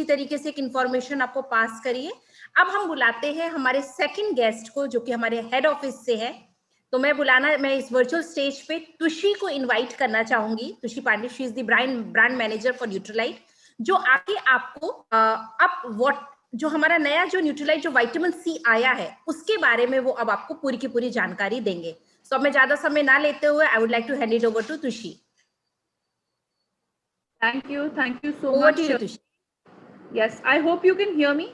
तरीके से एक इंफॉर्मेशन आपको पास करी है। अब हम बुलाते हैं हमारे सेकंड गेस्ट को, जो कि हमारे हेड ऑफिस से है। तो मैं इस वर्चुअल स्टेज पे तुषी को इनवाइट करना चाहूंगी। Tushi Pandey, she is the brand manager for Nutrilite, जो आके आपको जो हमारा नया जो न्यूट्रीलाइट जो विटामिन सी आया है उसके बारे में वो अब आपको पूरी की पूरी जानकारी देंगे। सो अब मैं ज्यादा समय ना लेते हुए I would like to hand it over to Tushi. Thank you so Over much. to you, Tushi. Yes, I hope you can hear me.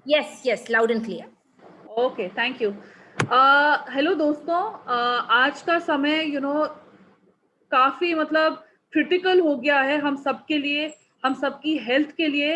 Yes, loud and clear. Okay, thank you. Hello दोस्तों, आज का समय काफी मतलब critical हो गया है हम सबके लिए, हम सबकी हेल्थ के लिए।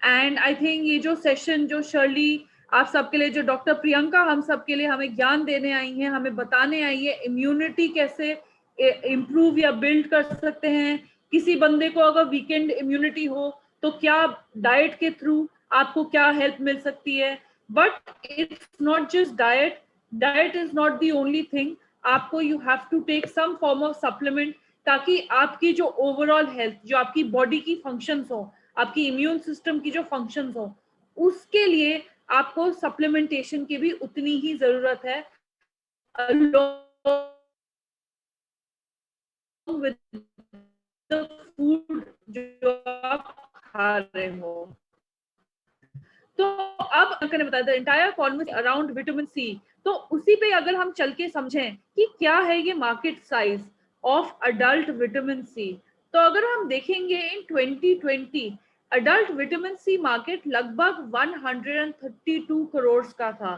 एंड आई थिंक ये जो सेशन जो शर्ली आप सबके लिए, जो डॉक्टर प्रियंका हम सबके लिए हमें ज्ञान देने आई हैं, हमें बताने आई है इम्यूनिटी कैसे इम्प्रूव या बिल्ड कर सकते हैं। किसी बंदे को अगर वीकेंड इम्यूनिटी हो तो क्या डाइट के थ्रू आपको क्या हेल्प मिल सकती है। But it's not just diet is not the only thing. आपको you have to take some form of supplement, ताकि आपकी जो ओवरऑल हेल्थ, जो आपकी बॉडी की फंक्शंस हो, आपकी इम्यून सिस्टम की जो फंक्शंस हो, उसके लिए आपको सप्लीमेंटेशन की भी उतनी ही जरूरत है with the food जो आप खा रहे हो। तो अब मैंने बताया था entire conversation around vitamin C, तो उसी पे अगर हम चल के समझें कि क्या है ये market size of adult vitamin C, तो अगर हम देखेंगे in 2020 adult vitamin C market लगभग 132 करोड़ का था।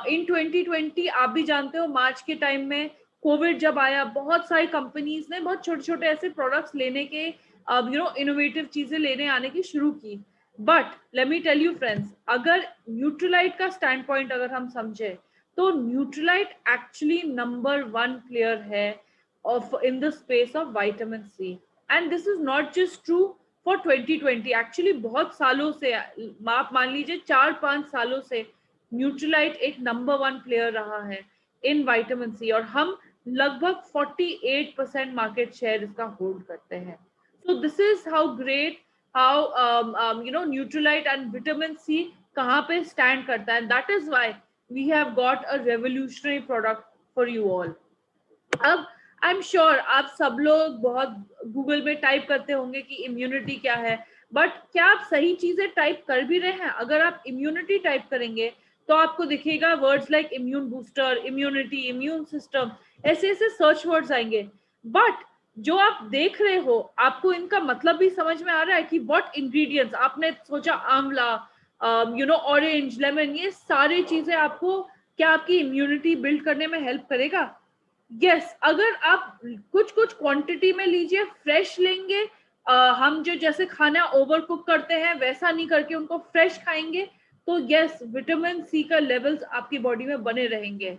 इन 2020 आप भी जानते हो मार्च के टाइम में कोविड जब आया, बहुत सारी कंपनीज ने बहुत छोटे छोटे ऐसे प्रोडक्ट्स लेने के इनोवेटिव चीजें लेने आने की शुरू की। But let me tell you friends, अगर न्यूट्रीलाइट का स्टैंड पॉइंट अगर हम समझे तो न्यूट्रीलाइट एक्चुअली नंबर 1 प्लेयर है of in the space of vitamin C, and this is not just true for 2020। Actually बहुत सालों से, आप मान लीजिए 4-5 सालों से न्यूट्रीलाइट एक नंबर 1 प्लेयर रहा है इन विटामिन सी, और हम लगभग 48% मार्केट शेयर इसका होल्ड करते हैं। So this is how great, how Nutrilite and vitamin C कहाँ पे स्टैंड करता है। That is why we have got a revolutionary product for you all. अब आई एम श्योर आप सब लोग बहुत गूगल में टाइप करते होंगे कि इम्यूनिटी क्या है, बट क्या आप सही चीजें टाइप कर भी रहे हैं? अगर आप इम्यूनिटी टाइप करेंगे तो आपको दिखेगा words like immune booster, immunity, immune system, ऐसे ऐसे सर्च वर्ड्स आएंगे। बट जो आप देख रहे हो आपको इनका मतलब भी समझ में आ रहा है कि व्हाट इंग्रेडिएंट्स, आपने सोचा आंवला, ऑरेंज, लेमन, ये सारी चीजें आपको क्या आपकी इम्यूनिटी बिल्ड करने में हेल्प करेगा? यस, अगर आप कुछ कुछ क्वांटिटी में लीजिए, फ्रेश लेंगे, हम जो जैसे खाना ओवर कुक करते हैं वैसा नहीं करके उनको फ्रेश खाएंगे, तो यस विटामिन सी का लेवल्स आपकी बॉडी में बने रहेंगे।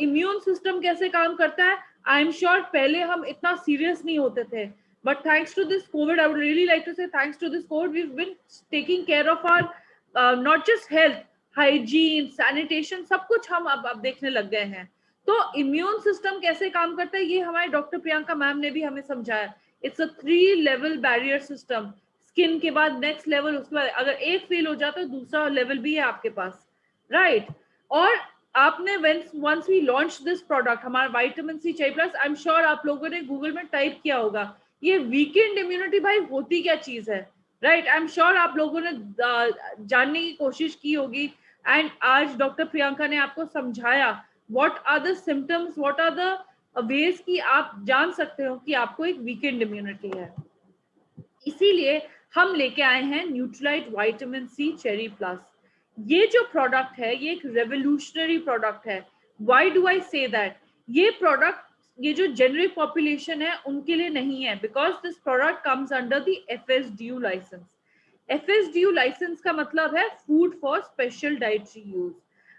इम्यून सिस्टम कैसे काम करता है, आई एम श्योर पहले हम इतना सीरियस नहीं होते थे, but thanks to this COVID, I would really like to say thanks to this COVID we have been taking care of our not just health, hygiene, sanitation, सब कुछ हम अब देखने लग गए हैं। तो इम्यून सिस्टम कैसे काम करता है ये हमारे डॉक्टर प्रियंका मैम ने भी हमें समझाया। It's a 3 level barrier system. Skin के बाद नेक्स्ट लेवल, उसके बाद अगर एक फेल हो जाता है दूसरा लेवल भी है आपके पास, राइट? और आपने once we launch this product, हमारा विटामिन सी चाहिए प्लस, आई एम श्योर आप लोगों ने गूगल में टाइप किया होगा ये वीकेंड इम्यूनिटी भाई होती क्या चीज है, राइट? आई एम श्योर आप लोगों ने जानने की कोशिश की होगी, एंड आज डॉक्टर प्रियंका ने आपको समझाया what are the symptoms, what are the ways कि आप जान सकते हो कि आपको एक वीकेंड इम्यूनिटी है। इसीलिए हम लेके आए हैं Nutrilite vitamin C cherry plus. ये जो प्रोडक्ट है ये एक रेवोल्यूशनरी प्रोडक्ट है। Why do I say that? ये प्रोडक्ट ये जो जेनरिक पॉपुलेशन है उनके लिए नहीं है, because this product comes under the FSDU licence. FSDU licence का मतलब है food for special dietary use.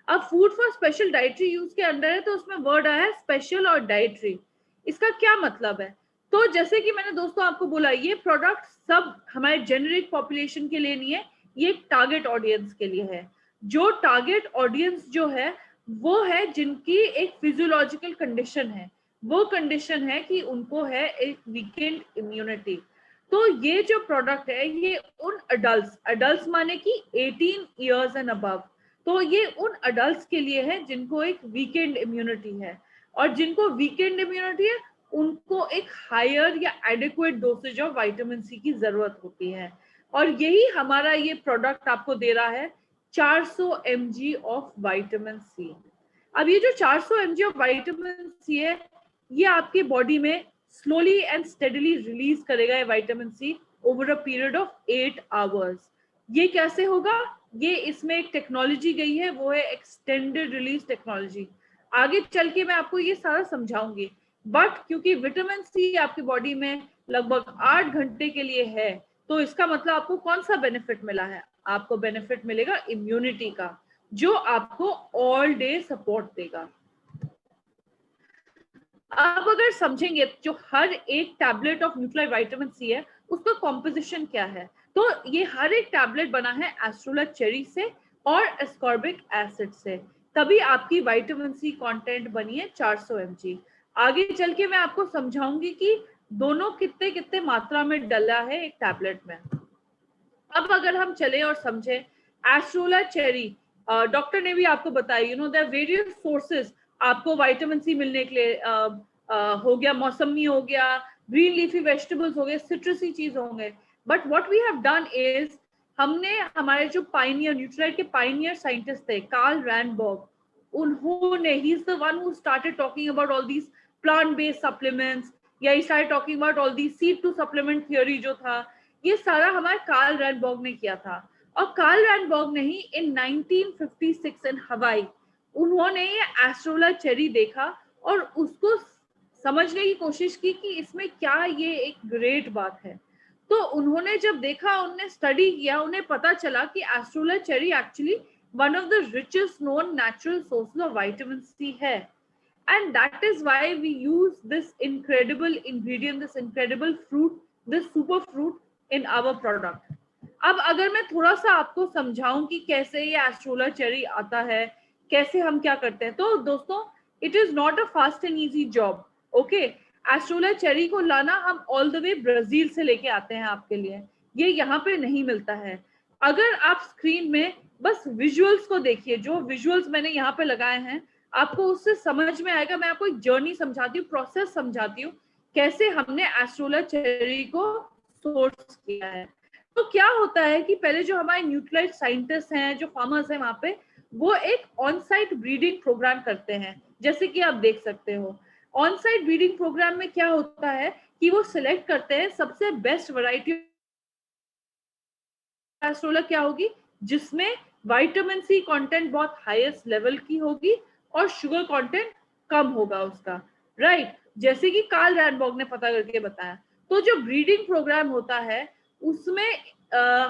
अब food for special dietary use के अंदर है तो उसमें वर्ड आया है स्पेशल और डाइटरी। इसका क्या मतलब है? तो जैसे कि मैंने दोस्तों आपको बोला ये प्रोडक्ट सब हमारे जेनरिक पॉपुलेशन के लिए नहीं है, ये टारगेट ऑडियंस के लिए है। जो टारगेट ऑडियंस जो है वो है जिनकी एक फिजियोलॉजिकल कंडीशन है, वो कंडीशन है कि उनको है एक वीकेंड इम्यूनिटी। तो ये जो प्रोडक्ट है ये उन अडल्ट्स माने कि 18 इयर्स एंड अबव, तो ये उन अडल्ट्स के लिए है जिनको एक वीकेंड इम्यूनिटी है, और जिनको वीकेंड इम्यूनिटी है उनको एक हायर या adequate dosage of vitamin C की जरूरत होती है, और यही हमारा ये प्रोडक्ट आपको दे रहा है 400 mg ऑफ विटामिन सी। अब ये जो 400 mg ऑफ विटामिन सी है ये आपकी बॉडी में स्लोली एंड स्टेडली रिलीज करेगा ये vitamin C over a period of 8 hours. ये कैसे होगा? ये इसमें एक टेक्नोलॉजी गई है, वो है एक्सटेंडेड रिलीज टेक्नोलॉजी। आगे चल के मैं आपको ये सारा समझाऊंगी, बट क्योंकि विटामिन सी आपकी बॉडी में लगभग 8 घंटे के लिए है, तो इसका मतलब आपको कौन सा बेनिफिट मिला है? आपको बेनिफिट मिलेगा इम्यूनिटी का, जो आपको ऑल डे सपोर्ट देगा। अब अगर समझेंगे जो हर एक टैबलेट ऑफ न्यूट्रालाइट विटामिन सी है उसका कॉम्पोजिशन क्या है, तो ये हर एक टैबलेट बना है एस्ट्रोला चेरी से और एस्कॉर्बिक एसिड से, तभी आपकी विटामिन सी कंटेंट बनी है 400 mg। आगे चल के मैं आपको समझाऊंगी कि दोनों कितने कितने मात्रा में डला है एक टैबलेट में। अब अगर हम चले और समझे एस्ट्रोला चेरी, डॉक्टर ने भी आपको बताया, you know there various sources आपको विटामिन सी मिलने के लिए, हो गया मौसमी, हो गया ग्रीन लीफी वेजिटेबल्स, हो गए सिट्रसी चीज होंगे, but what we have done is हमने हमारे जो पाइनियर न्यूट्रालाइट के पाइनियर साइंटिस्ट थे कार्ल रैनबर्ग, उन्होंने he is the one who started talking about all these plant based supplements, या he started talking about all these seed to supplement theory जो था, ये सारा हमारे कार्ल रैनबर्ग ने किया था। और कार्ल रैनबर्ग ने ही इन 1956 इन हवाई उन्होंने ये एस्ट्रोला चेरी देखा और उसको समझने की कोशिश की कि इसमें क्या ये एक ग्रेट बात है। तो उन्होंने जब देखा, उन्होंने स्टडी किया, उन्हें पता चला कि acerola cherry actually one of the richest known natural sources of vitamin C है, and that is why we use this incredible ingredient, this incredible fruit, this super fruit in our product. अब अगर मैं थोड़ा सा आपको समझाऊं कि कैसे ये एस्ट्रोला चेरी आता है, कैसे हम क्या करते हैं, तो दोस्तों it is not a fast and easy job. Okay, acerola cherry को लाना हम ऑल द वे ब्राजील से लेके आते हैं आपके लिए, ये यहाँ पे नहीं मिलता है। अगर आप स्क्रीन में बस विजुअल्स को देखिए, जो विजुअल्स मैंने यहाँ पे लगाए हैं, आपको उससे समझ में आएगा। मैं आपको एक जर्नी समझाती हूँ, प्रोसेस समझाती हूँ, कैसे हमने एस्ट्रोला चेरी को सोर्स किया है। तो क्या होता है कि पहले जो हमारे न्यूट्रालाइट साइंटिस्ट हैं, जो फार्मर्स हैं वहां पे, वो एक ऑन साइट ब्रीडिंग प्रोग्राम करते हैं, जैसे कि आप देख सकते हो। ऑन साइट ब्रीडिंग प्रोग्राम में क्या होता है कि वो सिलेक्ट करते हैं सबसे बेस्ट वैरायटी एस्ट्रोला क्या होगी, जिसमें विटामिन सी कंटेंट बहुत हाईएस्ट लेवल की होगी और शुगर कंटेंट कम होगा उसका, राइट, जैसे कि कार्ल रैनबर्ग ने पता करके बताया। तो जो ब्रीडिंग प्रोग्राम होता है उसमें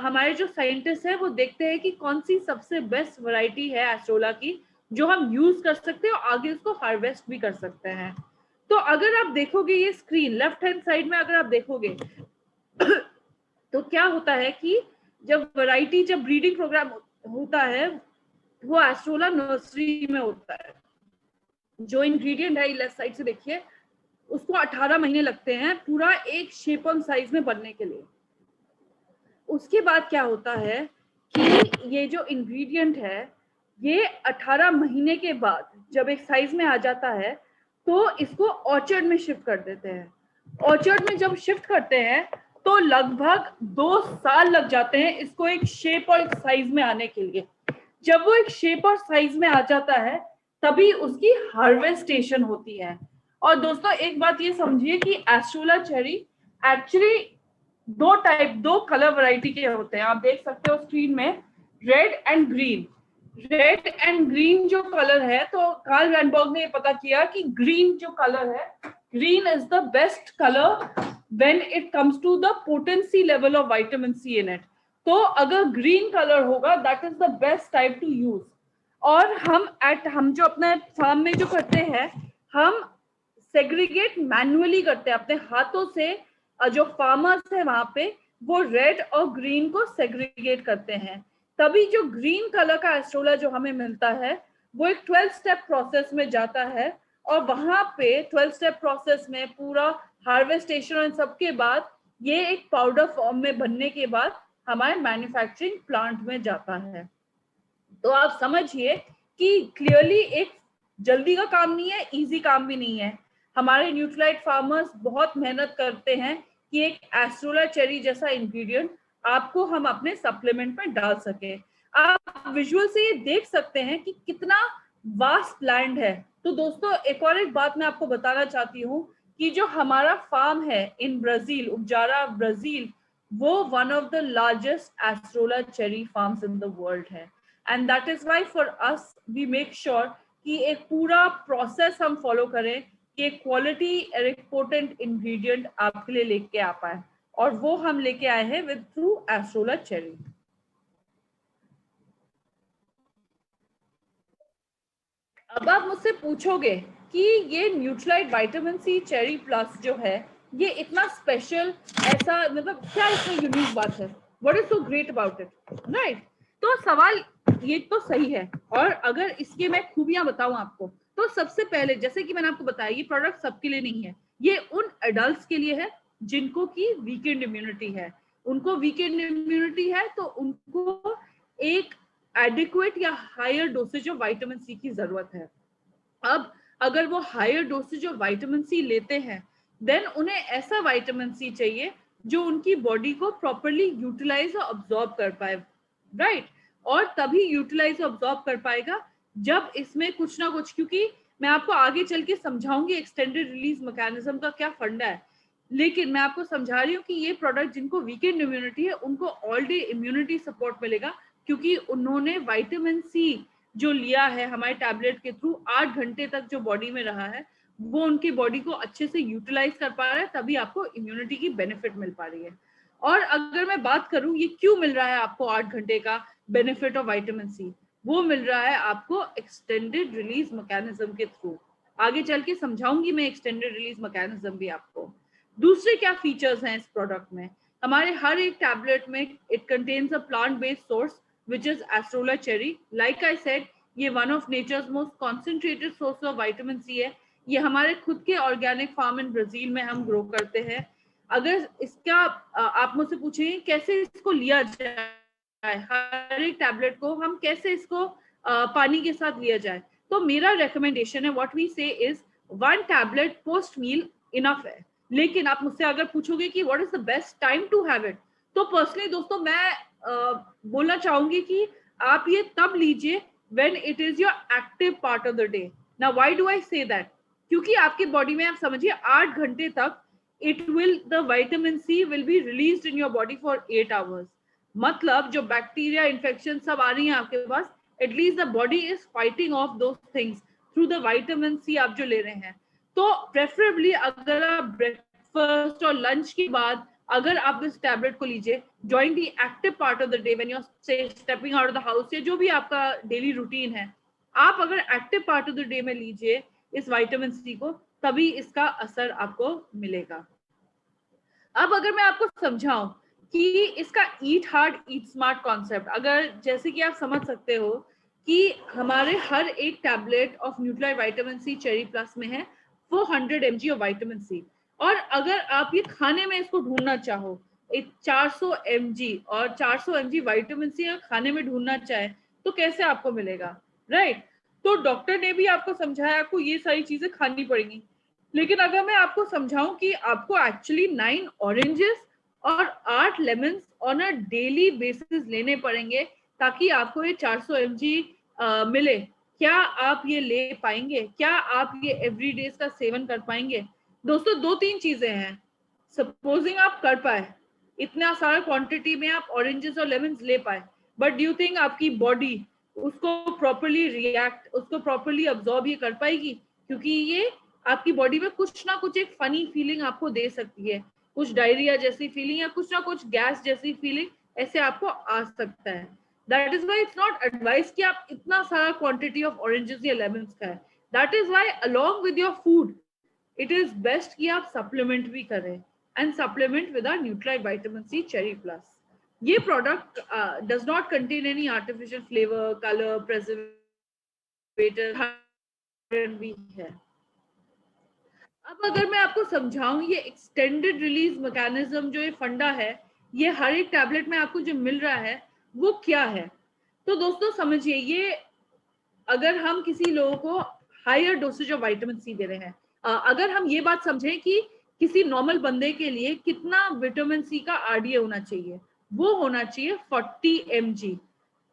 हमारे जो साइंटिस्ट हैं वो देखते हैं कि कौन सी सबसे बेस्ट वैरायटी है एस्ट्रोला की, जो हम यूज कर सकते हैं और आगे उसको हार्वेस्ट भी कर सकते हैं। तो अगर आप देखोगे ये स्क्रीन लेफ्ट हैंड साइड में, अगर आप देखोगे तो क्या होता है कि जब वैरायटी, जब ब्रीडिंग प्रोग्राम होता है वो एस्ट्रोला नर्सरी में होता है। जो इंग्रेडिएंट है लेफ्ट साइड से देखिए, उसको 18 महीने लगते हैं पूरा एक शेपन साइज में बनने के लिए। उसके बाद क्या होता है कि ये जो इंग्रेडिएंट है ये 18 महीने के बाद जब एक साइज में आ जाता है तो इसको ऑर्चर्ड में शिफ्ट कर देते हैं। ऑर्चर्ड में जब शिफ्ट करते हैं तो लगभग 2 साल लग जाते हैं इसको एक शेप और साइज में आने के लिए। जब वो एक शेप और साइज में आ जाता है तभी उसकी हार्वेस्टेशन होती है। और दोस्तों एक बात ये समझिए कि एस्ट्रोला चेरी एक्चुअली दो कलर वैरायटी के होते हैं। आप देख सकते हो स्क्रीन में, red and green. Red and green जो कलर है, तो कार्ल रैनबर्ग ने ये पता किया कि ग्रीन जो कलर है, green is the best colour when it comes to the potency level of vitamin C in it. तो अगर ग्रीन कलर होगा that is the best type to use. और हम जो अपने फार्म में जो करते हैं, हम सेग्रीगेट मैन्युअली करते हैं अपने हाथों से। जो फार्मर्स है वहां पे वो रेड और ग्रीन को सेग्रीगेट करते हैं, तभी जो ग्रीन कलर का एस्ट्रोला जो हमें मिलता है वो एक 12 स्टेप प्रोसेस में जाता है। और वहां पे 12 स्टेप प्रोसेस में पूरा हार्वेस्टेशन और सबके बाद ये एक पाउडर फॉर्म में बनने के बाद हमारे मैन्युफैक्चरिंग प्लांट में जाता है। तो आप समझिए कि क्लियरली एक जल्दी का काम नहीं है, इजी काम भी नहीं है। हमारे न्यूट्रीलाइट फार्मर्स बहुत मेहनत करते हैं कि एक एस्ट्रोला चेरी जैसा इंग्रेडिएंट आपको हम अपने सप्लीमेंट में डाल सके। आप विजुअल से ये देख सकते हैं कि कितना वास्ट लैंड है। तो दोस्तों एक बात मैं आपको बताना चाहती हूँ कि जो हमारा फार्म है इन ब्राजील, उपजारा ब्राजील, वो one of the largest acerola cherry farms in the world है। And that is why for us we make sure कि एक पूरा प्रोसेस हम फॉलो करें कि क्वालिटी पोटेंट इंग्रेडिएंट आपके लिए लेके आ पाए, और वो हम लेके आए हैं विद थ्रू एस्ट्रोला चेरी। अब आप मुझसे पूछोगे कि ये Nutrilite vitamin C cherry plus जो है ये इतना स्पेशल, ऐसा मतलब क्या इसमें यूनिक बात है, what is so great about it, right? तो सवाल ये तो सही है, और अगर इसके मैं खूबियां बताऊं आपको, तो सबसे पहले जैसे कि मैंने आपको बताया ये प्रोडक्ट सबके लिए नहीं है, ये उन एडल्ट्स के लिए है जिनको की वीकेंड इम्यूनिटी है। उनको वीकेंड इम्यूनिटी है तो उनको एक एडिक्वेट या higher dosage of vitamin C की जरूरत है। अब अगर वो higher dosage of vitamin C लेते हैं देन उन्हें ऐसा विटामिन सी चाहिए जो उनकी बॉडी को प्रॉपरली यूटिलाइज और अब्सॉर्ब कर पाए, राइट? और तभी यूटिलाइज और अब्सॉर्ब कर पाएगा जब इसमें कुछ ना कुछ, क्योंकि मैं आपको आगे चल के समझाऊंगी एक्सटेंडेड रिलीज मैकेनिज्म का क्या फंडा है, लेकिन मैं आपको समझा रही हूँ कि ये प्रोडक्ट जिनको वीकेंड इम्यूनिटी है उनको ऑल डे इम्यूनिटी सपोर्ट मिलेगा, क्योंकि उन्होंने विटामिन सी जो लिया है हमारे टैबलेट के थ्रू 8 घंटे तक जो बॉडी में रहा है वो उनकी बॉडी को अच्छे से यूटिलाइज कर पा रहा है, तभी आपको इम्यूनिटी की बेनिफिट मिल पा रही है। और अगर मैं बात करूं ये क्यों मिल रहा है आपको 8 घंटे का बेनिफिट ऑफ विटामिन सी, वो मिल रहा है आपको एक्सटेंडेड रिलीज मैकेनिज्म के थ्रू। आगे चल के समझाऊंगी मैं एक्सटेंडेड रिलीज मैकेनिज्म भी आपको। दूसरे क्या फीचर्स हैं इस प्रोडक्ट में, हमारे हर एक टैबलेट में it contains a plant based source which is Astrula cherry. Like I said, ये one of nature's most concentrated source of vitamin C है। ये हमारे खुद के ऑर्गेनिक फार्म इन ब्राजील में हम ग्रो करते हैं। अगर इसका आप मुझसे पूछें कैसे इसको लिया जाए, हर एक टैबलेट को हम कैसे इसको पानी के साथ लिया जाए, तो मेरा रिकमेंडेशन है what we say is 1 tablet post meal enough है। लेकिन आप मुझसे अगर पूछोगे कि what is the best time to have it, तो पर्सनली दोस्तों मैं बोलना चाहूंगी कि आप ये तब लीजिए when it is your active part of the day. Now why do I say that? क्योंकि आपकी बॉडी में आप समझिए 8 घंटे तक the vitamin C will be released in your body for 8 hours. मतलब जो बैक्टीरिया इन्फेक्शन सब आ रही है आपके पास, at least the body is fighting off those things through the vitamin C आप जो ले रहे हैं। तो प्रेफरेबली अगर आप ब्रेकफास्ट और लंच के बाद अगर आप इस टैबलेट को लीजिए during the active part of the day when you're say stepping out of the house या जो भी आपका डेली रूटीन है, आप अगर active part of the day में लीजिए इस विटामिन सी को, तभी इसका असर आपको मिलेगा। अब अगर मैं आपको समझाऊं कि इसका ईट हार्ड ईट स्मार्ट कॉन्सेप्ट, अगर जैसे कि आप समझ सकते हो कि हमारे हर एक tablet of Nutrilite vitamin C cherry plus में है 400 mg ऑफ विटामिन सी, और अगर आप ये खाने में इसको ढूंढना चाहो 400 mg और 400 mg विटामिन सी अगर खाने में ढूंढना चाहे तो कैसे आपको मिलेगा, राइट? तो डॉक्टर ने भी आपको समझाया आपको ये सारी चीजें खानी पड़ेंगी, लेकिन अगर मैं आपको समझाऊं कि आपको एक्चुअली 9 ऑरेंजेस और 8 lemons on a daily basis लेने पड़ेंगे ताकि आपको ये 400 mg मिले, क्या आप ये ले पाएंगे? क्या आप ये एवरीडे का सेवन कर पाएंगे? दोस्तों 2-3 चीजें हैं। सपोजिंग आप कर पाए, इतना सारा क्वांटिटी में आप ऑरेंजेस और लेमन्स ले पाए, बट डू यू थिंक आपकी बॉडी उसको प्रॉपर्ली रिएक्ट, उसको प्रॉपर्ली अब्सॉर्ब ये कर पाएगी? क्योंकि ये आपकी बॉडी में कुछ ना कुछ एक फनी फीलिंग आपको दे सकती है, कुछ डायरिया जैसी फीलिंग या कुछ ना कुछ गैस जैसी फीलिंग ऐसे आपको आ सकता है। That is why it's not advice कि आप इतना सारा क्वांटिटी ऑफ ऑरेंजेस या लेमन्स खाएं। That is why along with your food it is best कि आप सप्लीमेंट भी करें, एंड supplement with our Nutrilite vitamin C cherry plus. ये product does not contain any artificial flavour, colour, preservative भी है। अब अगर मैं आपको समझाऊं ये एक्सटेंडेड रिलीज मैकेनिज्म जो ये फंडा है, ये हर एक टैबलेट में आपको जो मिल रहा है वो क्या है। तो दोस्तों समझिए, ये अगर हम किसी लोगों को higher dosage of vitamin C दे रहे हैं, अगर हम ये बात समझें कि किसी नॉर्मल बंदे के लिए कितना विटामिन सी का आरडीए होना चाहिए, वो होना चाहिए 40 mg।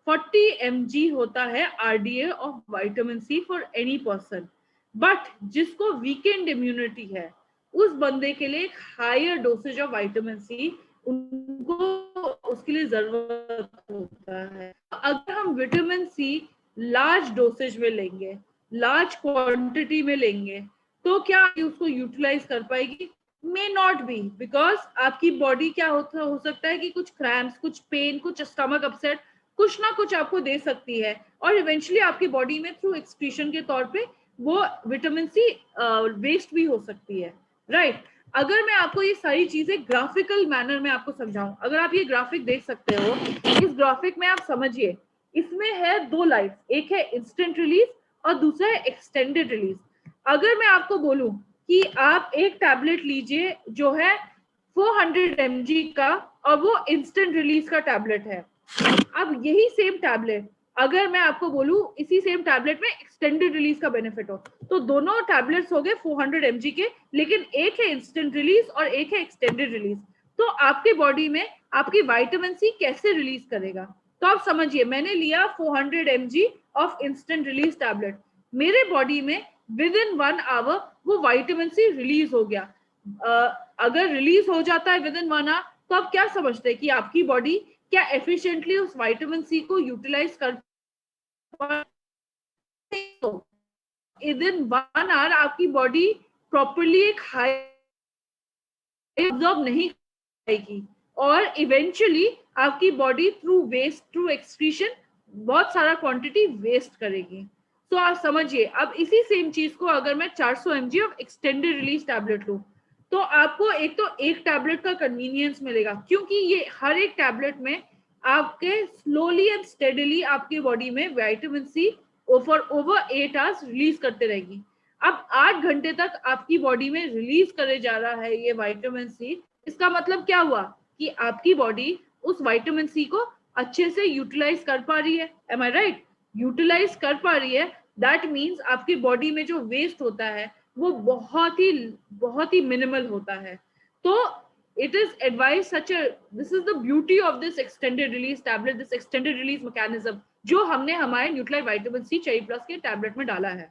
40 mg होता है RDA of vitamin C for any person. But जिसको वीकेंड इम्यूनिटी है, उस बंदे के लिए एक higher dosage of vitamin C उनको उसके लिए जरूरत होता है। अगर हम विटामिन सी लार्ज डोसेज में लेंगे, लार्ज क्वांटिटी में लेंगे, तो क्या उसको यूटिलाइज कर पाएगी? मे नॉट बी, बिकॉज आपकी बॉडी क्या हो सकता है कि कुछ क्रैम्प्स, कुछ पेन, कुछ स्टमक अपसेट, कुछ ना कुछ आपको दे सकती है, और इवेंचुअली आपकी बॉडी में थ्रू एक्सक्रीशन के तौर पे वो विटामिन सी वेस्ट भी हो सकती है, राइट। अगर मैं आपको ये सारी चीजें ग्राफिकल मैनर में आपको समझाऊं, अगर आप ये ग्राफिक देख सकते हो, इस ग्राफिक में आप समझिए, इसमें है दो लाइफ, एक है इंस्टेंट रिलीज और दूसरा है एक्सटेंडेड रिलीज। अगर मैं आपको बोलूं कि आप एक टैबलेट लीजिए जो है 400 mg का, और वो इंस्टेंट रिलीज का टैबलेट है, अब यही सेम टैबलेट अगर मैं आपको बोलूं इसी सेम टैबलेट में एक्सटेंडेड रिलीज का बेनिफिट हो, तो दोनों टैबलेट्स हो गए 400 mg के, लेकिन एक है इंस्टेंट रिलीज और एक है एक्सटेंडेड रिलीज। तो आपकी बॉडी में आपकी विटामिन सी कैसे रिलीज करेगा? तो आप समझिए, मैंने लिया 400 mg of instant release tablet, मेरे बॉडी में विद इन 1 आवर वो विटामिन सी रिलीज हो गया। अगर रिलीज हो जाता है विद इन 1 आवर, तो आप क्या समझते हैं कि आपकी बॉडी क्या एफिशिएंटली उस विटामिन सी को यूटिलाइज कर विद इन 1 आवर आपकी बॉडी प्रॉपरली एक हाई एब्जॉर्ब नहीं करेगी, और इवेंचुअली आपकी body through waste, through excretion बहुत सारा क्वांटिटी वेस्ट करेगी। तो आप समझिए, अब इसी सेम चीज को अगर मैं 400 mg of extended release tablet लूं, तो आपको एक तो एक टैबलेट का कन्वीनियंस मिलेगा, क्योंकि ये हर एक टैबलेट में आपके स्लोली एंड स्टेडीली आपकी बॉडी में vitamin C for over 8 hours release करते रहेगी। अब 8 घंटे तक आपकी बॉडी में रिलीज करे जा रहा है ये विटामिन सी, इसका मतलब क्या हुआ कि आपकी बॉडी उस विटामिन सी को अच्छे से यूटिलाइज कर पा रही है। एम आई राइट? यूटिलाइज कर पा रही है, दैट मीन्स आपकी बॉडी में जो वेस्ट होता है वो बहुत ही मिनिमल होता है। तो it is advised this is the beauty of this extended release tablet, this extended release mechanism जो हमने हमारे न्यूट्राइट विटामिन सी चेरी प्लस के टैबलेट में डाला है।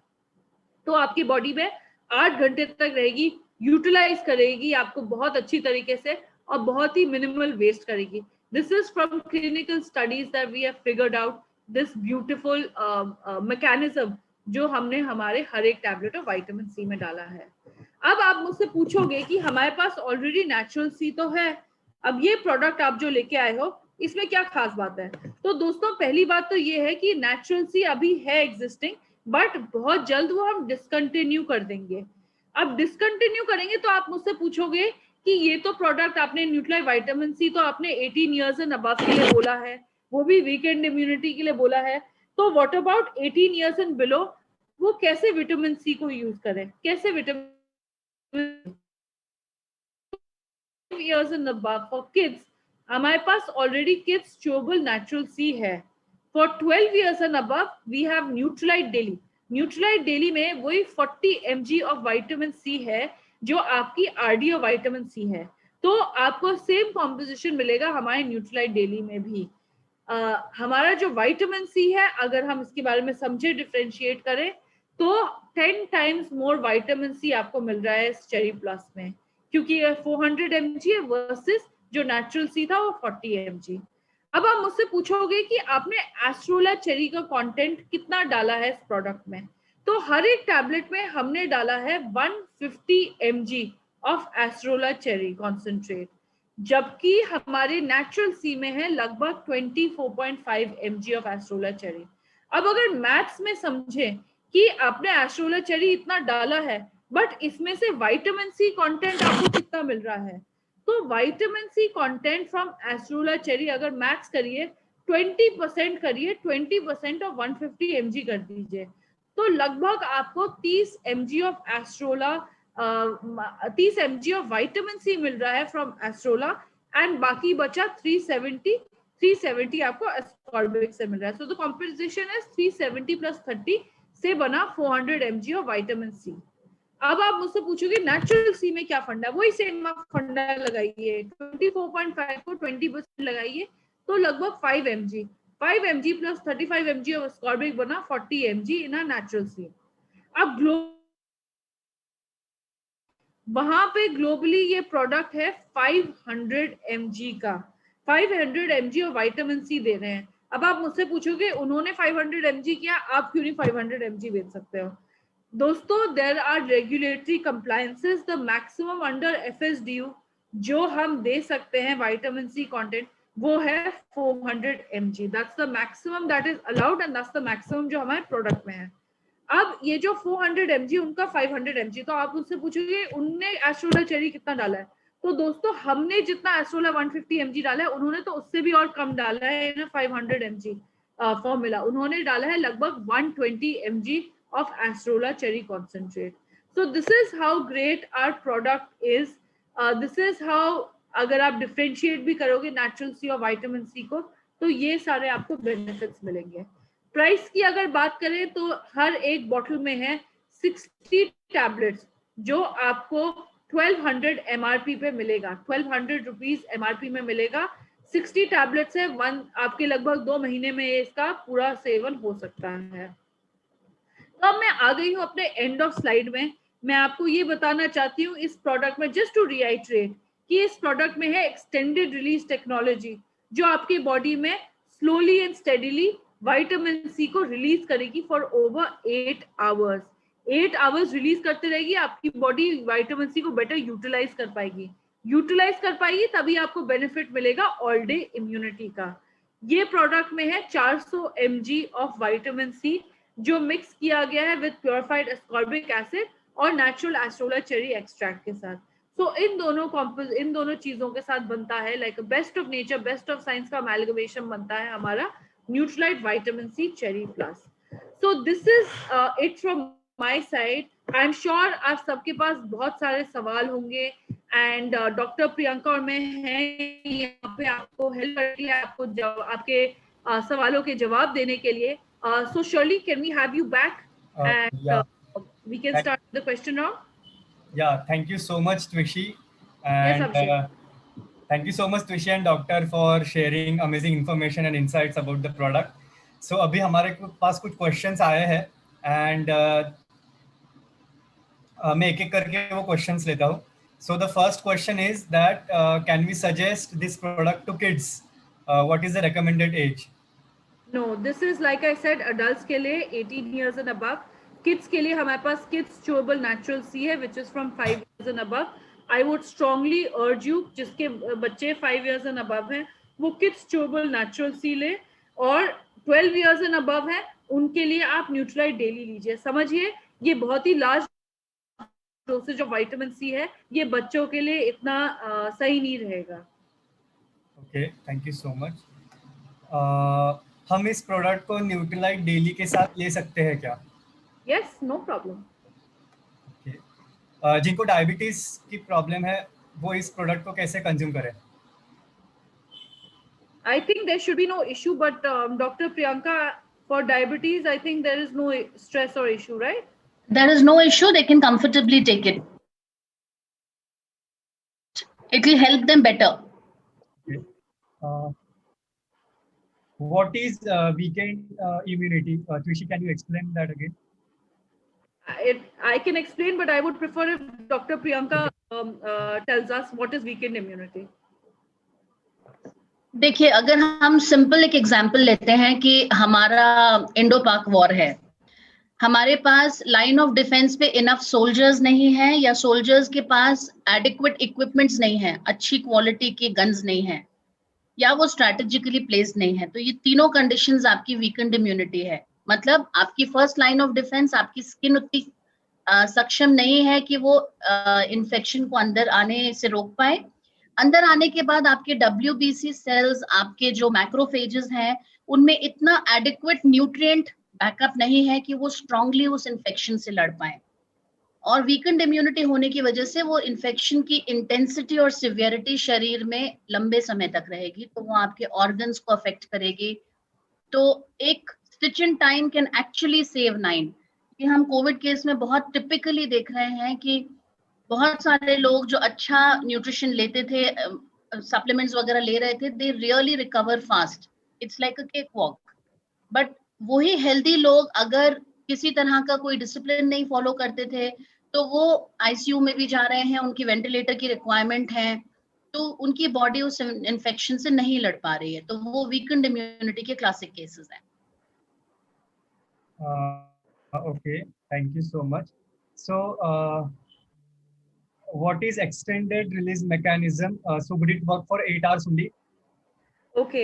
तो आपकी बॉडी में 8 घंटे तक रहेगी, यूटिलाइज करेगी आपको बहुत अच्छी तरीके से, और बहुत ही मिनिमल वेस्ट करेगी। This is from clinical studies that we have figured out this beautiful mechanism जो हमने हमारे हर एक टैबलेट ऑफ विटामिन सी में डाला है। अब आप मुझसे पूछोगे कि हमारे पास ऑलरेडी नेचुरल सी तो है, अब ये प्रोडक्ट आप जो लेके आए हो इसमें क्या खास बात है? तो दोस्तों पहली बात तो ये है कि नेचुरल सी अभी है एग्जिस्टिंग, बट बहुत जल्द वो हम डिसकंटिन्यू कर देंगे। अब डिसकंटिन्यू करेंगे तो आप मुझसे पूछोगे कि ये तो प्रोडक्ट आपने न्यूट्राइट विटामिन सी तो आपने 18 इयर्स एंड अबव के लिए बोला है, वो भी वीकेंड इम्यूनिटी के लिए बोला है, तो what about 18 years and below? वो कैसे विटामिन सी को यूज करें, कैसे vitamin years and above for kids हमारे पास already kids chewable natural C है। For 12 years and above we have Nutrilite daily. Nutrilite daily में वही 40 mg ऑफ विटामिन सी है जो आपकी आरडीओ विटामिन सी है, तो आपको सेम कॉम्पोजिशन मिलेगा हमारे न्यूट्रालाइट डेली में भी। हमारा जो विटामिन सी है, अगर हम इसके बारे में समझे, डिफरेंशिएट करें, तो 10 टाइम्स मोर विटामिन सी आपको मिल रहा है इस चेरी प्लस में, क्योंकि ये 400 mg है वर्सेस जो नेचुरल सी था वो 40 mg। अब आप मुझसे पूछोगे कि आपने एस्ट्रोला चेरी का कंटेंट कितना डाला है इस प्रोडक्ट में, तो हर एक टैबलेट में हमने डाला है 150 mg ऑफ एस्ट्रोला चेरी कॉन्सेंट्रेट, जबकि हमारे नेचुरल सी में है लगभग 24.5 mg ऑफ एस्ट्रोला चेरी। अब अगर मैथ्स में समझें कि आपने एस्ट्रोला चेरी इतना डाला है, बट इसमें से विटामिन सी कंटेंट आपको कितना मिल रहा है, तो vitamin C content from acerola cherry अगर मैक्स करिए 20% करिए, 20% ऑफ 150 mg कर दीजिए, तो लगभग आपको 30 mg of acerola 30 mg of vitamin C मिल रहा है फ्रॉम एस्ट्रोला, एंड बाकी बचा 370 आपको एस्कॉर्बिक से मिल रहा है. So the composition is 370 plus 30 से बना 400 mg ऑफ विटामिन सी. अब आप मुझसे पूछोगे नेचुरल सी में क्या फंडा, वही सेम आप फंडा लगाइए, 24.5 को 20% लगाइए तो लगभग 5 mg plus 35 mg of ascorbic बना 40 mg इन अ नेचुरल सी. अब वहां पे ग्लोबली ये प्रोडक्ट है 500 mg का, 500 mg ऑफ विटामिन सी दे रहे हैं. अब आप मुझसे पूछोगे उन्होंने 500 mg किया, आप क्यों नहीं 500 mg बेच सकते हो? दोस्तों, there are regulatory compliances. The maximum under FSDU जो हम दे सकते हैं विटामिन सी कंटेंट वो है 400 mg. That's the maximum that is allowed and that's the maximum जो हमारे प्रोडक्ट में है. अब ये जो 400 mg उनका 500 mg, तो आप उससे पूछोगे उनने एस्ट्रोला चेरी कितना डाला है? तो दोस्तों, हमने जितना एस्ट्रोला 150 mg डाला है, उन्होंने तो उससे भी और कम डाला है इन 500 mg फॉर्मूला. उन्होंने डाला है लगभग 120 mg of Astrula cherry concentrate. So this is how great our product is. This is how, अगर आप differentiate भी करोगे natural C और vitamin C को, तो ये सारे आपको benefits मिलेंगे. प्राइस की अगर बात करें तो हर एक बॉटल में है 60 टैबलेट्स जो आपको 1200 MRP पे मिलेगा, 1200 रुपीज MRP में मिलेगा. 60 टैबलेट्स है, आपके लगभग 2 महीने में इसका पूरा सेवन हो सकता है. तो अब मैं आ गई हूँ अपने एंड ऑफ स्लाइड में. मैं आपको ये बताना चाहती हूँ इस प्रोडक्ट में, जस्ट टू रिआइटरेट, कि इस प्रोडक्ट में है एक्सटेंडेड रिलीज टेक्नोलॉजी जो आपके बॉडी में slowly and steadily vitamin C को रिलीज करेगी for over 8 hours. 8 hours release करते रहेगी, आपकी बॉडी विटामिन सी को बेटर यूटिलाइज कर पाएगी, तभी आपको बेनिफिट मिलेगा ऑल डे इम्यूनिटी का. ये प्रोडक्ट में है 400 mg ऑफ विटामिन सी जो मिक्स किया गया है विद प्योरिफाइड एस्कॉर्बिक एसिड और नेचुरल एस्ट्रोला चेरी एक्सट्रैक्ट के साथ. सो इन दोनों चीजों के साथ बनता है like best of nature, best of science का अमेलगमेशन बनता है हमारा Nutrilite vitamin C cherry plus. So this is it from my side. I am sure आप सबके पास बहुत सारे सवाल होंगे एंड डॉक्टर प्रियंका और मैं हैं यहाँ पे आपको हेल्प करती है, आपको आपके सवालों के जवाब देने के लिए. So Shirley, can we have you back? We can start the question round. Yeah, thank you so much, Twishi. And yes, thank you so much, Twishi and Doctor, for sharing amazing information and insights about the product. So अभी हमारे पास कुछ questions आए हैं and मैं एक एक करके वो questions लेता हूँ. So the first question is that can we suggest this product to kids? What is the recommended age? No, this is like I said adults के लिए 18 years and above. Kids के लिए हमारे पास Kids Chewable Natural C है which is from 5 years and above. I would strongly urge you जिसके बच्चे 5 years and above हैं वो Kids Chewable Natural C ले, और 12 years and above हैं उनके लिए आप Nutralite Daily लीजिए. समझिए ये बहुत ही large dosage of vitamin C है, ये बच्चों के लिए इतना सही नहीं रहेगा. Okay, thank you so much. हम इस प्रोडक्ट को न्यूट्रलाइट डेली के साथ ले सकते हैं क्या? Yes, no problem. ओके. जिनको डायबिटीज की प्रॉब्लम है वो इस प्रोडक्ट को कैसे कंज्यूम करें? I think there should be no issue, but Dr. Priyanka, for diabetes, I think there is no stress or issue, right? There is no issue. They can comfortably take it. It will help them better. Okay. What is weekend immunity? Twishi, can you explain that again? I can explain, but I would prefer if Dr. Priyanka tells us what is weekend immunity. देखिए, अगर हम simple एक example लेते हैं कि हमारा Indo पाक war है, हमारे पास लाइन ऑफ डिफेंस पे इनफ सोल्जर्स नहीं है या सोल्जर्स के पास एडिक्वेट इक्विपमेंट्स नहीं है, अच्छी क्वालिटी के गन्स नहीं है या वो स्ट्रैटेजिकली प्लेस्ड नहीं है, तो ये तीनों कंडीशंस आपकी वीकेंड इम्यूनिटी है. मतलब आपकी फर्स्ट लाइन ऑफ डिफेंस, आपकी स्किन उतनी सक्षम नहीं है कि वो इन्फेक्शन को अंदर आने से रोक पाए. अंदर आने के बाद आपके WBC सेल्स, आपके जो मैक्रोफेजेस हैं, उनमें इतना एडिक्वेट न्यूट्रिएंट बैकअप नहीं है कि वो स्ट्रांगली उस इन्फेक्शन से लड़ पाए. और वीकेंड इम्यूनिटी होने की वजह से वो इन्फेक्शन की इंटेंसिटी और सिवियरिटी शरीर में लंबे समय तक रहेगी, तो वो आपके ऑर्गन्स को अफेक्ट करेगी। तो एक stitch in time can actually save 9। कि हम कोविड केस में बहुत टिपिकली देख रहे हैं कि बहुत सारे लोग जो अच्छा न्यूट्रिशन लेते थे, सप्लीमेंट्स वगैरह ले रहे थे, they really recover fast, it's like a cake walk. But वही हेल्दी लोग अगर किसी तरह का कोई डिसिप्लिन नहीं फॉलो करते थे, तो वो आईसीयू में भी जा रहे हैं, उनकी वेंटिलेटर की रिक्वायरमेंट है, तो उनकी बॉडी उस इन्फेक्शन से नहीं लड़ पा रही है, तो वो वीकेंड इम्यूनिटी के क्लासिक केसेस हैं। Okay, thank you so much. So, what is extended release mechanism? So, would it work for 8 hours only? Okay,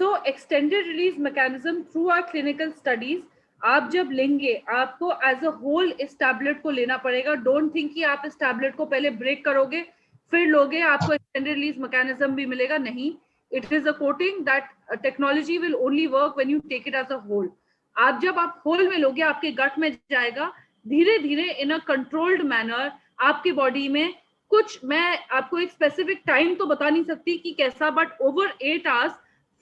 so extended release mechanism through our clinical studies, आप जब लेंगे आपको as a whole इस tablet को लेना पड़ेगा। Don't think कि आप इस टैबलेट को पहले ब्रेक करोगे फिर लोगे आपको एक्सटेंडेड रिलीज मैकेनिज्म भी मिलेगा, नहीं। It is a coating that technology will only work when you take it as a whole. आप होल में लोगे, आपके गट में जाएगा धीरे धीरे इन अ कंट्रोल्ड मैनर आपकी बॉडी में। कुछ मैं आपको एक स्पेसिफिक टाइम तो बता नहीं सकती कि कैसा, but over 8 hours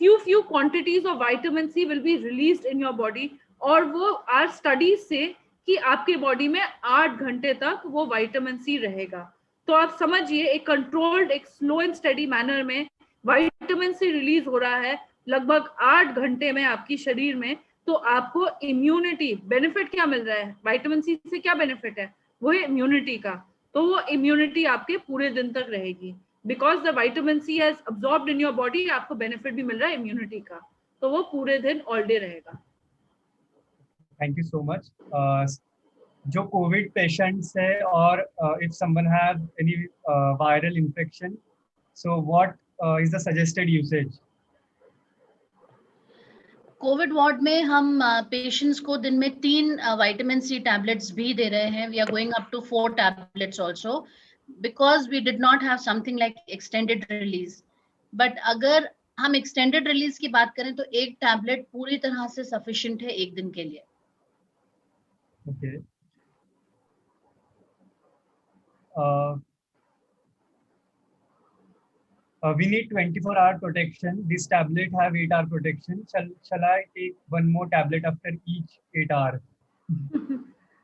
few quantities of vitamin C will be released in your body, और वो आर स्टडीज से कि आपके बॉडी में 8 घंटे तक वो विटामिन सी रहेगा। तो आप समझिए एक कंट्रोल्ड, एक स्लो एंड स्टडी मैनर में विटामिन सी रिलीज हो रहा है लगभग 8 घंटे में आपकी शरीर में। तो आपको इम्यूनिटी बेनिफिट क्या मिल रहा है, विटामिन सी से क्या बेनिफिट है, वो है इम्यूनिटी का। तो वो इम्यूनिटी आपके पूरे दिन तक रहेगी, because the vitamin C has absorbed in your body. आपको बेनिफिट भी मिल रहा है इम्यूनिटी का, तो वो पूरे दिन ऑल डे रहेगा। Thank you so much. जो कोविड पेशेंट्स है और if someone have any viral infection, so what is the suggested usage? Covid ward में हम पेशेंट्स को दिन में 3 विटामिन सी टैबलेट्स भी दे रहे हैं। We are going up to 4 tablets also, because we did not have something like extended release. But अगर हम एक्सटेंडेड रिलीज की बात करें तो एक टैबलेट पूरी तरह से सफिशिएंट है एक दिन के लिए। Okay. We need 24-hour protection. This tablet have 8-hour protection. Shall I take one more tablet after each 8 hour?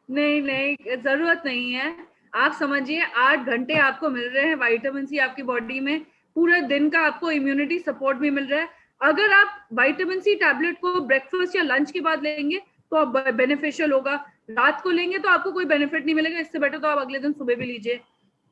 नहीं, जरूरत नहीं है। आप समझिए 8 घंटे आपको मिल रहे हैं विटामिन सी आपकी बॉडी में, पूरे दिन का आपको इम्यूनिटी सपोर्ट भी मिल रहा है। अगर आप विटामिन सी टैबलेट को ब्रेकफास्ट या लंच के बाद लेंगे तो आप बेनिफिशियल होगा, रात को लेंगे तो आपको कोई बेनिफिट नहीं मिलेगा। इससे बेटर तो आप अगले दिन सुबह भी लीजिए।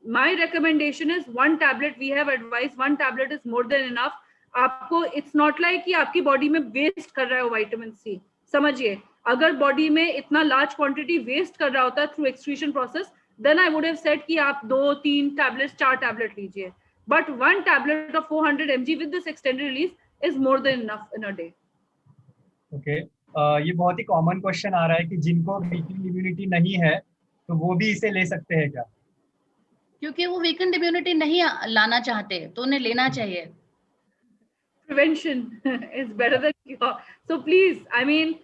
My recommendation is 1 tablet. We have advised 1 tablet is more than enough. आपको it's not like कि आपकी बॉडी में वेस्ट कर रहा है विटामिन सी। समझिए अगर बॉडी में इतना लार्ज क्वांटिटी वेस्ट कर रहा होता है through excretion process, then I would have said कि आप 2-3 टैबलेट्स 4 टैबलेट लीजिए। But 1 tablet of 400 mg with this extended release is more than enough in a day. Okay, ये बहुत ही कॉमन क्वेश्चन आ रहा है कि जिनको वीकेंड इम्यूनिटी नहीं है तो वो भी इसे ले सकते हैं क्या? क्योंकि वो वीकेंड इम्यूनिटी नहीं लाना चाहते तो उन्हें लेना चाहिए। Prevention is better than cure. So please, I mean,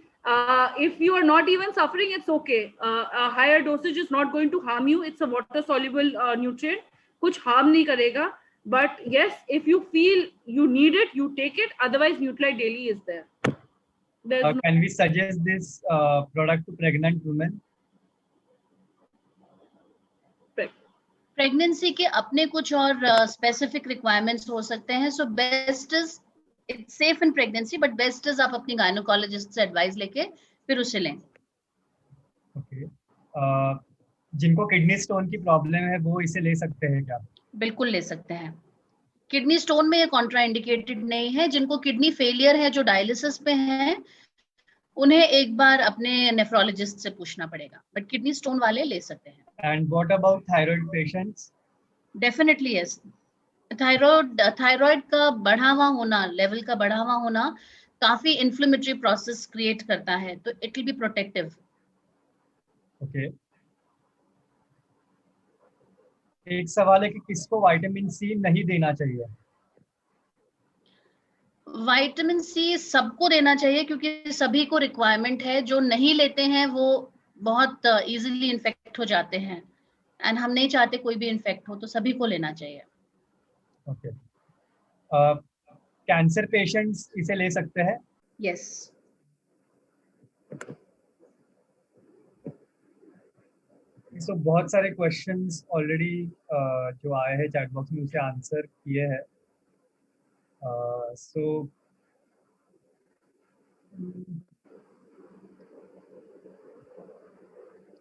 if you are not even suffering, it's okay. A higher dosage is not going to harm you. It's a water-soluble nutrient. कुछ harm नहीं करेगा. But yes, if you feel you need it, you take it. Otherwise, Nutralite Daily is there. Can we suggest this product to pregnant women? Pregnancy के अपने कुछ और specific requirements हो सकते हैं। So best is it's safe in pregnancy, but best is आप अपनी gynaecologist से एडवाइस लेके फिर उसे लें। ओके, जिनको किडनी स्टोन की प्रॉब्लम है वो इसे ले सकते हैं क्या? बिल्कुल ले सकते हैं। किडनी स्टोन में ये कॉन्ट्राइंडिकेटेड नहीं है। जिनको किडनी फेलियर है, जो डायलिसिस पे हैं, उन्हें एक बार अपने नेफ्रोलॉजिस्ट से पूछना पड़ेगा, बट किडनी स्टोन वाले ले सकते हैं। And what about thyroid patients? Definitely yes. Thyroid का बढ़ा हुआ होना, लेवल का बढ़ा हुआ होना काफी इन्फ्लेमेटरी प्रोसेस क्रिएट करता है, तो it will be protective. Okay, एक सवाल है कि किसको विटामिन सी नहीं देना चाहिए? विटामिन सी सबको देना चाहिए क्योंकि सभी को रिक्वायरमेंट है। जो नहीं लेते हैं वो बहुत इजीली इन्फेक्ट हो जाते हैं। एंड हम नहीं चाहते कोई भी इन्फेक्ट हो, तो सभी को लेना चाहिए। ओके, कैंसर पेशेंट्स इसे ले सकते हैं? यस। सो बहुत सारे क्वेश्चंस ऑलरेडी जो आए हैं चैट बॉक्स में उसे आंसर किए हैं। सो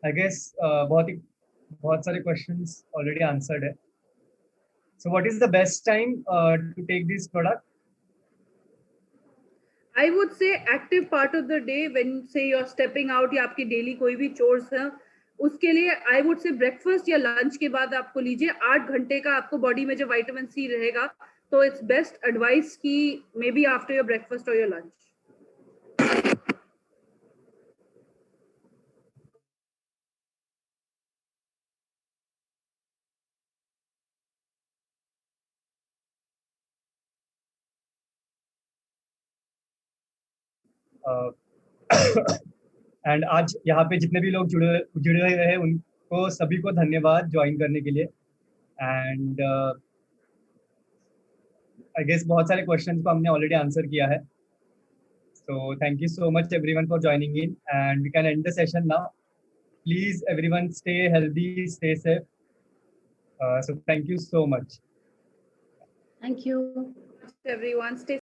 आई गेस बहुत सारे क्वेश्चंस ऑलरेडी आंसर्ड है। So what is the best time to take this product? I would say active part of the day, when say you're stepping out या आपकी daily कोई भी चोर्स है, उसके लिए आई वुड से ब्रेकफास्ट या lunch के बाद आपको लीजिए। 8 घंटे का आपको बॉडी में जब विटामिन सी रहेगा, तो इट्स बेस्ट एडवाइस की may be after your breakfast और योर लंच। एंड आज यहाँ पे जितने भी लोग जुड़े हुए हैं उनको सभी को धन्यवाद ज्वाइन करने के लिए। एंड आई गेस बहुत सारे क्वेश्चंस को हमने ऑलरेडी आंसर किया है। So thank you so much everyone for joining in and we can end the session now. Please everyone stay healthy, stay safe. So thank you so much. Thank you Everyone, stay